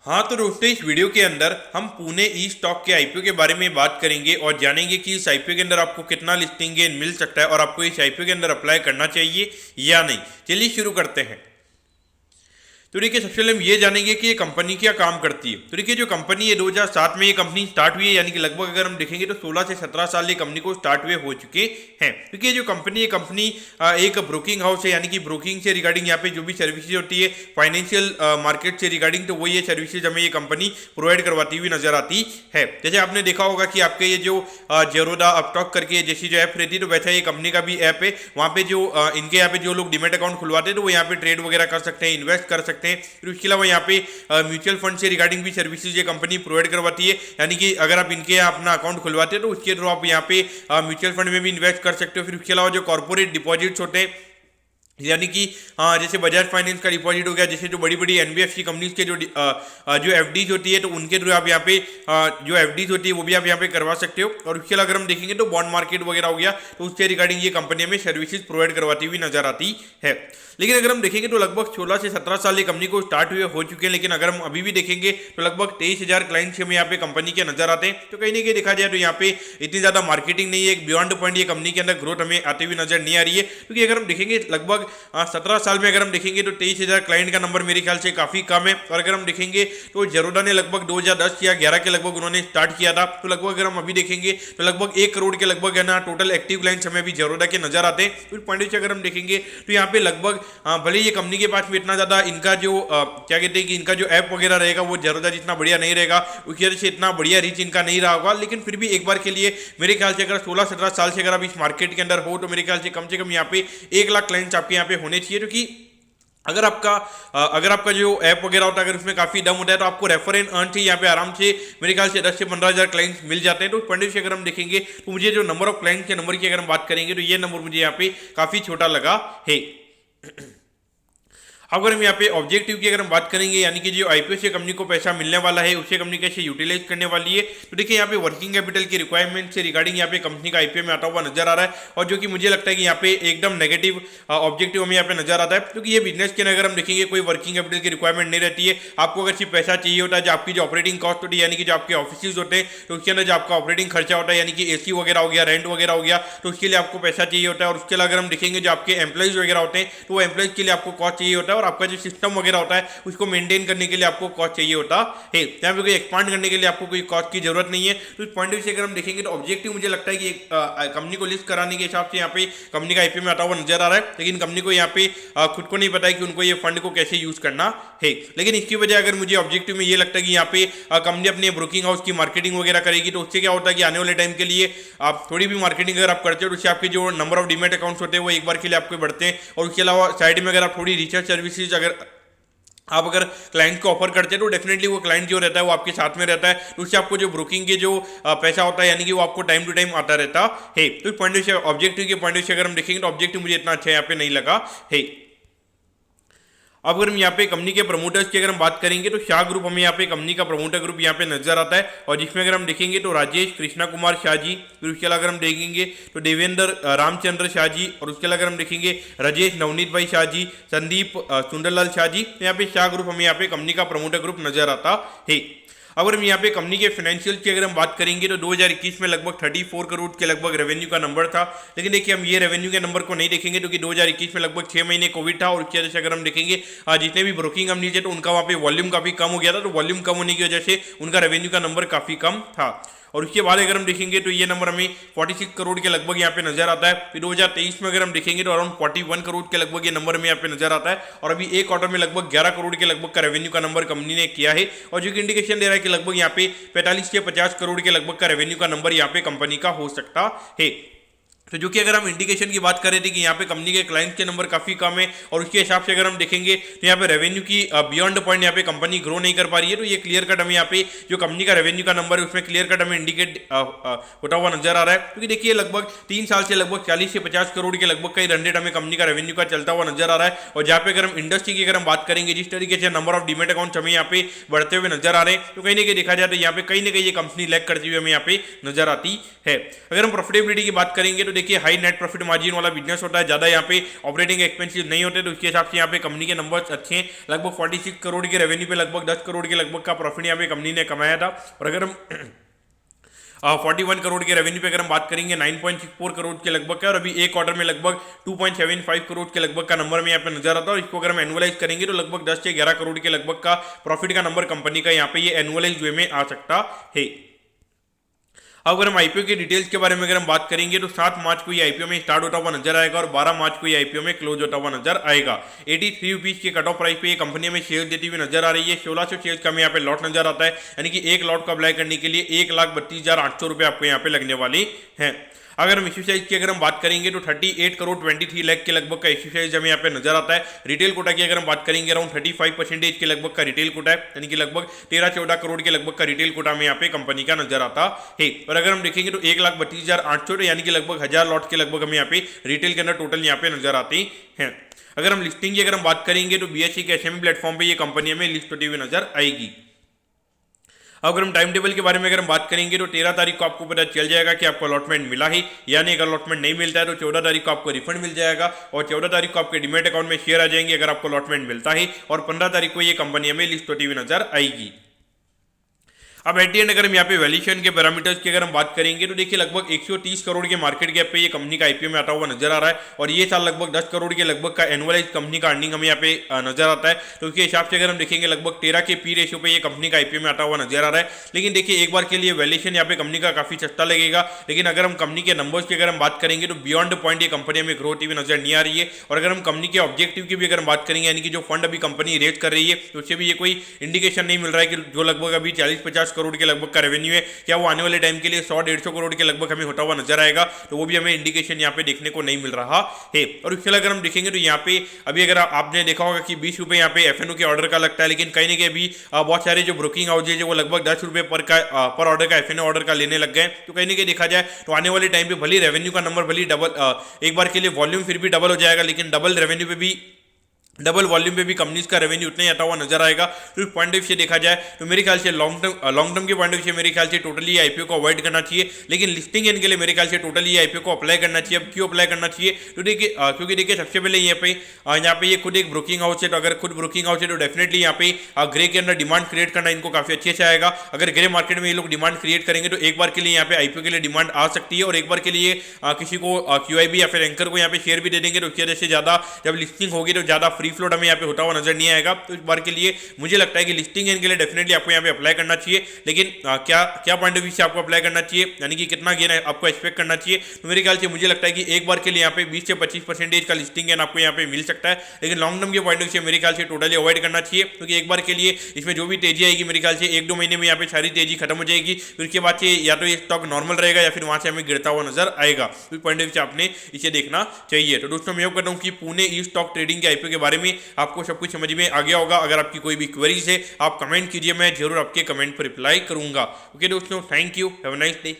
हाँ तो दोस्तों, इस वीडियो के अंदर हम पुणे ई स्टॉक के आईपीओ के बारे में बात करेंगे और जानेंगे कि इस आईपीओ के अंदर आपको कितना लिस्टिंग गेन मिल सकता है और आपको इस आईपीओ के अंदर अप्लाई करना चाहिए या नहीं। चलिए शुरू करते हैं। तो देखिए, सबसे पहले हम ये जानेंगे कि ये कंपनी क्या काम करती है। तो देखिए, जो कंपनी है 2007 में ये कंपनी स्टार्ट हुई है, यानी कि लगभग अगर हम देखेंगे तो 16 से 17 साल ये कंपनी को स्टार्ट हुए हो चुके हैं। क्योंकि ये जो कंपनी है, कंपनी एक ब्रोकिंग हाउस है, यानी कि ब्रोकिंग से रिगार्डिंग यहाँ पे जो भी सर्विसेज होती है फाइनेंशियल मार्केट से रिगार्डिंग, तो वो ये सर्विसेज हमें ये कंपनी प्रोवाइड करवाती हुई नजर आती है। जैसे आपने देखा होगा कि आपके ये जो जेरोदा अपस्टॉक करके जैसी जो ऐप रहती है, तो वैसा ये कंपनी का भी ऐप है। वहाँ पे जो इनके यहाँ पे जो लोग डीमेट अकाउंट खुलवाते हैं, तो वो यहाँ पे ट्रेड वगैरह कर सकते हैं, इन्वेस्ट कर सकते हैं। फिर उसके अलावा यहाँ पे म्यूचुअल फंड से रिगार्डिंग भी सर्विसेज ये कंपनी प्रोवाइड करवाती है। यानी कि अगर आप इनके यहाँ अपना अकाउंट खुलवाते हैं तो उसके थ्रू आप यहाँ पे म्यूचुअल फंड में भी इन्वेस्ट कर सकते हो। फिर उसके अलावा जो कॉर्पोरेट डिपॉजिट्स होते हैं, यानी कि जैसे बजाज फाइनेंस का डिपॉजिट हो गया, जैसे जो बड़ी बड़ी एनबीएफसी कंपनीज के जो एफडीज होती है, तो उनके थ्रू आप यहाँ पे जो एफडीज होती है वो भी आप यहाँ पे करवा सकते हो। और उसके अलावा अगर हम देखेंगे तो बॉन्ड मार्केट वगैरह हो गया, तो उससे रिगार्डिंग ये कंपनी में सर्विसेज प्रोवाइड करवाती हुई नजर आती है। लेकिन अगर हम देखेंगे तो लगभग 16 से 17 साल ये कंपनी को स्टार्ट हुए हो चुके हैं। लेकिन अगर हम अभी भी देखेंगे तो लगभग 23,000 क्लाइंट्स हमें यहाँ पे कंपनी के नजर आते हैं। तो कहीं ना कहीं देखा जाए तो यहाँ पे इतनी ज्यादा मार्केटिंग नहीं है, एक बियॉन्ड पॉइंट ये कंपनी के अंदर ग्रोथ हमें आती हुई नजर नहीं आ रही है। क्योंकि अगर हम देखेंगे लगभग 17 साल में अगर हम देखेंगे तो 23,000 क्लाइंट का नंबर मेरे ख्याल से काफी कम है। और अगर हम देखेंगे तो जेरोदा ने लगभग 2010 या 11 के लगभग उन्होंने स्टार्ट किया था। तो लगभग अगर हम अभी देखेंगे तो लगभग 1 करोड़ के लगभग है ना टोटल एक्टिव क्लाइंट्स हमें अभी जेरोदा के नजर आते हैं। फिर पॉइंट से अगर हम देखेंगे तो यहाँ पे लगभग भले ये कंपनी के पास में इतना ज्यादा इनका जो क्या कहते हैं कि इनका जो ऐप वगैरह रहेगा वो जेरोदा जितना बढ़िया नहीं रहेगा, उसकी वजह से इतना बढ़िया रीच इनका नहीं रहा होगा। लेकिन फिर भी एक बार के लिए मेरे ख्याल से अगर 16-17 साल से अगर आप इस मार्केट के अंदर हो तो मेरे ख्याल से कम यहाँ पे 1 लाख क्लाइंट्स आपके यहाँ पे होने चाहिए। क्योंकि अगर आपका जो ऐप वगैरह होता है अगर उसमें काफी दम होता है तो आपको रेफर एंड अर्न से यहाँ पे आराम से मेरे ख्याल से 10 से 15,000 क्लाइंट्स मिल जाते हैं। तो पॉइंट से अगर हम देखेंगे तो मुझे जो नंबर ऑफ क्लाइंट्स के नंबर की अगर हम बात करेंगे तो ये नंबर मुझे यहाँ पे काफी छोटा लगा है। अगर हम यहाँ पे ऑब्जेक्टिव की अगर हम बात करेंगे, यानी कि जो आईपीओ से कंपनी को पैसा मिलने वाला है उसे कंपनी कैसे यूटिलाइज करने वाली है, तो देखिए यहाँ पे वर्किंग कैपिटल की रिक्वायरमेंट से रिगार्डिंग यहाँ पे कंपनी का आईपीओ में आता हुआ नजर आ रहा है। और जो कि मुझे लगता है कि यहाँ पे एकदम नेगेटिव ऑब्जेक्टिव हमें यहाँ पे नजर आता है। क्योंकि ये बिजनेस के अगर हम देखेंगे कोई वर्किंग कैपिटल की रिक्वायरमेंट नहीं रहती है। आपको अगर सिर्फ पैसा चाहिए होता है, जो आपकी जो ऑपरेटिंग कॉस्ट होती है, यानी कि जो आपके ऑफिस होते हैं, तो उसके अंदर जो आपका ऑपरेटिंग खर्चा होता है, यानी कि एसी वगैरह हो गया, रेंट वगैरह हो गया, तो उसके लिए आपको पैसा चाहिए होता है। और उसके अलावा अगर हम देखेंगे जो आपके एम्प्लॉइज वगैरह होते हैं, तो वो एम्प्लॉइज के लिए आपको कॉस्ट चाहिए होता है। और आपका जो सिस्टम वगैरह होता है उसको मेंटेन करने के लिए आपको कॉस्ट चाहिए होता है। यहाँ पे कोई एक्सपांड करने के लिए आपको कोई कॉस्ट की जरूरत नहीं है। तो इस पॉइंट से अगर हम देखेंगे तो ऑब्जेक्टिव मुझे लगता है कि कंपनी को लिस्ट कराने के हिसाब से यहाँ पे कंपनी का आईपीओ में आता हुआ नजर आ रहा है। लेकिन कंपनी को यहाँ पे खुद को नहीं पता है कि उनको ये फंड को कैसे यूज करना है। लेकिन इसकी वजह अगर मुझे ऑब्जेक्टिव में ये लगता है कि यहाँ पे कंपनी अपने ब्रोकिंग हाउस की मार्केटिंग वगैरह करेगी, तो उससे क्या होता है कि आने वाले टाइम के लिए आप थोड़ी भी मार्केटिंग अगर आप करते हो तो उससे आपके जो नंबर ऑफ डीमेट अकाउंट्स होते हैं वो एक बार के लिए आपको बढ़ते हैं। और उसके अलावा साइड में अगर आप थोड़ी रिसर्च सर्विसेज आप अगर क्लाइंट को ऑफर करते हैं तो डेफिनेटली वो क्लाइंट जो रहता है वो आपके साथ में रहता है। तो उससे आपको जो ब्रोकिंग के जो पैसा होता है, यानी कि वो आपको टाइम टू टाइम आता रहता है। तो इस पॉइंट से ऑब्जेक्टिव के पॉइंट से अगर हम देखेंगे तो ऑब्जेक्टिव मुझे इतना अच्छा यहाँ पे नहीं लगा है। अब अगर हम यहाँ पे कंपनी के प्रमोटर्स की अगर हम बात करेंगे तो शाह ग्रुप हमें यहाँ पे कंपनी का प्रमोटर ग्रुप यहाँ पे नजर आता है। और जिसमें अगर हम देखेंगे तो राजेश कृष्णा कुमार शाह जी, फिर उसके अलावा अगर हम देखेंगे तो देवेंद्र रामचंद्र शाह जी, और उसके अलावा अगर हम देखेंगे राजेश नवनीत भाई शाह जी, संदीप सुंदरलाल शाह जी, तो यहाँ पे शाह ग्रुप हमें यहाँ पे कंपनी का प्रमोटर ग्रुप नजर आता है। अगर हम यहाँ पे कंपनी के फाइनेंशियल की अगर हम बात करेंगे तो 2021 में लगभग 34 करोड़ के लगभग रेवेन्यू का नंबर था। लेकिन देखिए हम ये रेवेन्यू के नंबर को नहीं देखेंगे क्योंकि 2021 में लगभग 6 महीने कोविड था। और उसकी वजह से अगर हम देखेंगे जितने भी ब्रोकिंग कंपनी थे तो उनका वहाँ पे वॉल्यूम काफी कम हो गया था। तो वॉल्यूम कम होने की वजह से उनका रेवेन्यू का नंबर काफी कम था। और उसके बाद अगर हम देखेंगे तो ये नंबर हमें 46 करोड़ के लगभग यहाँ पे नजर आता है। फिर 2023 में अगर हम देखेंगे तो अराउंड 41 करोड़ के लगभग ये नंबर में यहाँ पे नजर आता है। और अभी एक क्वार्टर में लगभग 11 करोड़ के लगभग का रेवेन्यू का नंबर कंपनी ने किया है। और जो कि इंडिकेशन दे रहा है कि लगभग यहाँ पे 45 से 50 करोड़ के लगभग का रेवेन्यू का नंबर यहाँ पे कंपनी का हो सकता है। तो जो कि अगर हम इंडिकेशन की बात कर रहे थे कि यहाँ पे कंपनी के क्लाइंट के नंबर काफी कम है और उसके हिसाब से अगर हम देखेंगे तो यहाँ पे रेवेन्यू की बियॉन्ड पॉइंट यहाँ पे कंपनी ग्रो नहीं कर पा रही है। तो ये क्लियर कट हमें यहाँ पे जो कंपनी का रेवेन्यू का नंबर है उसमें क्लियर कट हमें इंडिकेट होता हुआ नजर आ रहा है। क्योंकि देखिए लगभग 3 साल से लगभग 40 से 50 करोड़ के लगभग का रन रेट हमें कंपनी का रेवेन्यू का चलता हुआ नजर आ रहा है। और जहाँ पे अगर हम इंडस्ट्री की अगर हम बात करेंगे, जिस तरीके से नंबर ऑफ डीमेट अकाउंट हमें यहाँ पे बढ़ते हुए नजर आ रहे हैं, तो कहीं ना कहीं देखा जाए तो यहाँ पे कहीं ना कहीं ये कंपनी लैग करती हुई हमें यहाँ पे नजर आती है। अगर हम प्रॉफिटेबिलिटी की बात करेंगे तो देखिए हाई नेट प्रॉफिट मार्जिन वाला बिजनेस होता है, ज़्यादा यहाँ पे ऑपरेटिंग एक्सपेंसेस नहीं होते, तो उसके हिसाब से यहाँ पे कंपनी के नंबर्स अच्छे हैं। लगभग 46 करोड़ के रेवेन्यू पे लगभग 10 करोड़ के लगभग का प्रॉफिट यहाँ पे कंपनी ने कमाया था। और अगर हम 41 करोड़ के रेवेन्यू पे अगर हम बात करेंगे 9.64 करोड़ के लगभग का, और अभी एक क्वार्टर में लगभग 2.75 करोड़ के लगभग का नंबर में यहाँ पे नजर आता है। और इसको अगर हम एनुअलाइज करेंगे तो लगभग 10 से 11 करोड़ के लगभग का प्रॉफिट का नंबर कंपनी का यहाँ पे ये एनुअलाइज वे में आ सकता है। अब अगर हम आईपीओ की डिटेल्स के बारे में अगर हम बात करेंगे तो 7 मार्च को ये आईपीओ में स्टार्ट होता हुआ नजर आएगा और 12 मार्च को ये आईपीओ में क्लोज होता हुआ नजर आएगा। 83 रुपीज के कट ऑफ प्राइस पे ये कंपनी में शेयर देती हुई नजर आ रही है। 1600 शेयर का हमें यहाँ पे लॉट नजर आता है, यानी कि एक लॉट को अप्लाई करने के लिए 1,32,800 रुपए आपको यहाँ पे लगने वाली है। अगर हम इश्यू साइज की अगर हम बात करेंगे तो 38 करोड़ 23 लाख के लगभग का इश्यू साइज हमें यहाँ पे नजर आता है। रिटेल कोटा की अगर हम बात करेंगे अराउंड 35% के लगभग का रिटेल कोटा है, यानी कि लगभग 13-14 करोड़ के लगभग का रिटेल कोटा में यहाँ पे कंपनी का नजर आता है। और अगर हम देखेंगे तो 1,32,800 यानी कि लगभग 1000 लॉट के लगभग हमें यहाँ पे रिटेल के अंदर टोटल यहाँ पे नजर आती है। अगर हम लिस्टिंग की अगर हम बात करेंगे तो BSE के एसएमई प्लेटफॉर्म पे ये कंपनी हमें लिस्ट होती हुई नजर आएगी। अगर हम टाइम टेबल के बारे में अगर हम बात करेंगे तो 13 तारीख को आपको पता चल जाएगा कि आपको अलॉटमेंट मिला है या नहीं। अगर अलॉटमेंट नहीं मिलता है तो 14 तारीख को आपको रिफंड मिल जाएगा और 14 तारीख को आपके डीमैट अकाउंट में शेयर आ जाएंगे अगर आपको अलॉटमेंट मिलता है, और 15 तारीख को ये कंपनी हमें लिस्ट होती हुई नजर आएगी। अब एट दी एंड अगर हम यहाँ पे वैल्यूएशन के पैरामीटर्स की अगर हम बात करेंगे तो देखिए लगभग 130 करोड़ के मार्केट गैप पे ये कंपनी का आईपीओ में आता हुआ नजर आ रहा है, और ये साल लगभग 10 करोड़ के लगभग का एनुअलाइज कंपनी का अर्निंग हमें यहाँ पे नजर आता है। तो उसके हिसाब से अगर हम देखेंगे लगभग 13 के पी रेशियो पे ये कंपनी का आईपीओ में आता हुआ नजर आ रहा है। लेकिन देखिए एक बार के लिए वैल्यूएशन यहाँ पे कंपनी का काफी सस्ता लगेगा, लेकिन अगर हम कंपनी के नंबर्स की अगर हम बात करेंगे तो बियॉन्ड पॉइंट ये कंपनी में ग्रो होती हुई नजर नहीं आ रही है। और अगर हम कंपनी के ऑब्जेक्टिव की भी अगर हम बात करेंगे, यानी कि जो फंड अभी कंपनी रेज कर रही है, तो उससे भी ये कोई इंडिकेशन नहीं मिल रहा है कि जो लगभग अभी 40-50 करोड़ के लगभग का रेवेन्यू है, क्या वो आने वाले टाइम के लिए 100-150 करोड़ के लगभग हमें होता हुआ नजर आएगा, तो वो भी हमें इंडिकेशन यहाँ पे देखने को नहीं मिल रहा है। और उसके अगर हम देखेंगे तो यहाँ पे अभी अगर आपने देखा होगा कि 20 रुपए यहाँ पे एफएनओ के ऑर्डर का लगता है, लेकिन कहीं ना कहीं अभी बहुत सारे जो ब्रोकिंग हाउसेज है वो लगभग 10 रुपए पर ऑर्डर का एफएनओ ऑर्डर का लेने लग गए। तो कहीं ना कहीं देखा जाए तो आने वाले टाइम पे भले रेवेन्यू का नंबर भले डबल, एक बार के लिए वॉल्यूम फिर भी डबल हो जाएगा, लेकिन डबल रेवेन्यू पे भी डबल वॉल्यूम पे भी कंपनीज का रेवेन्यू उतना ही आता हुआ नजर आएगा। तो इस पॉइंट ऑफ व्यू से देखा जाए तो मेरे ख्याल से लॉन्ग टर्म के पॉइंट ऑफ व्यू से मेरे ख्याल से टोटली आईपीओ को अवॉइड करना चाहिए, लेकिन लिस्टिंग के लिए मेरे ख्याल से टोटली आईपीओ को अप्लाई करना चाहिए। अब क्यों अप्लाई करना चाहिए? तो देखिए क्योंकि देखिए सबसे पहले यहाँ पे ये खुद एक ब्रोकिंग हाउस है, तो अगर खुद ब्रोकिंग हाउस है तो डेफिनेटली यहाँ पे ग्रे के अंदर डिमांड क्रिएट करना इनको काफी अच्छे से आएगा। अगर ग्रे मार्केट में ये लोग डिमांड क्रिएट करेंगे तो एक बार के लिए यहाँ पे आईपीओ के लिए डिमांड आ सकती है, और एक बार के लिए किसी को QIB या फिर एंकर को यहाँ पे शेयर भी दे देंगे, तो उसकी वजह से ज्यादा जब लिस्टिंग होगी तो ज्यादा फ्री फ्लोट हमें यहाँ पे हुआ नजर नहीं आएगा। तो इस बार के लिए मुझे लगता है कि लिस्टिंग इनके लिए डेफिनेटली आपको यहाँ पे अप्लाई करना चाहिए, लेकिन क्या पॉइंट ऑफ व्यू से आपको अप्लाई करना चाहिए, यानी कि कितना गेन आपको एक्सपेक्ट करना चाहिए? तो मेरे ख्याल से मुझे लगता है कि एक बार के लिए यहाँ पे 20 से 25% का लिस्टिंग गेन आपको यहाँ पे मिल सकता है, लेकिन लॉन्ग टर्म के पॉइंट ऑफ व्यू से मेरे ख्याल से टोटली अवॉइड करना चाहिए, क्योंकि एक बार के लिए इसमें जो भी तेजी आएगी मेरे ख्याल से 1-2 महीने में यहाँ पे सारी तेजी खत्म हो जाएगी। फिर उसके बाद से या तो ये स्टॉक नॉर्मल रहेगा या फिर वहां से हमें गिरता हुआ नजर आएगा। तो पॉइंट ऑफ व्यू से आपने इसे देखना चाहिए। तो दोस्तों मैं कहता हूँ कि पुणे ई स्टॉक ट्रेडिंग के आईपीओ के बारे में आपको सब कुछ समझ में आ गया होगा। अगर आपकी कोई भी क्वेरीज है आप कमेंट कीजिए, मैं जरूर आपके कमेंट पर रिप्लाई करूंगा। ओके दोस्तों, thank you, have a nice day.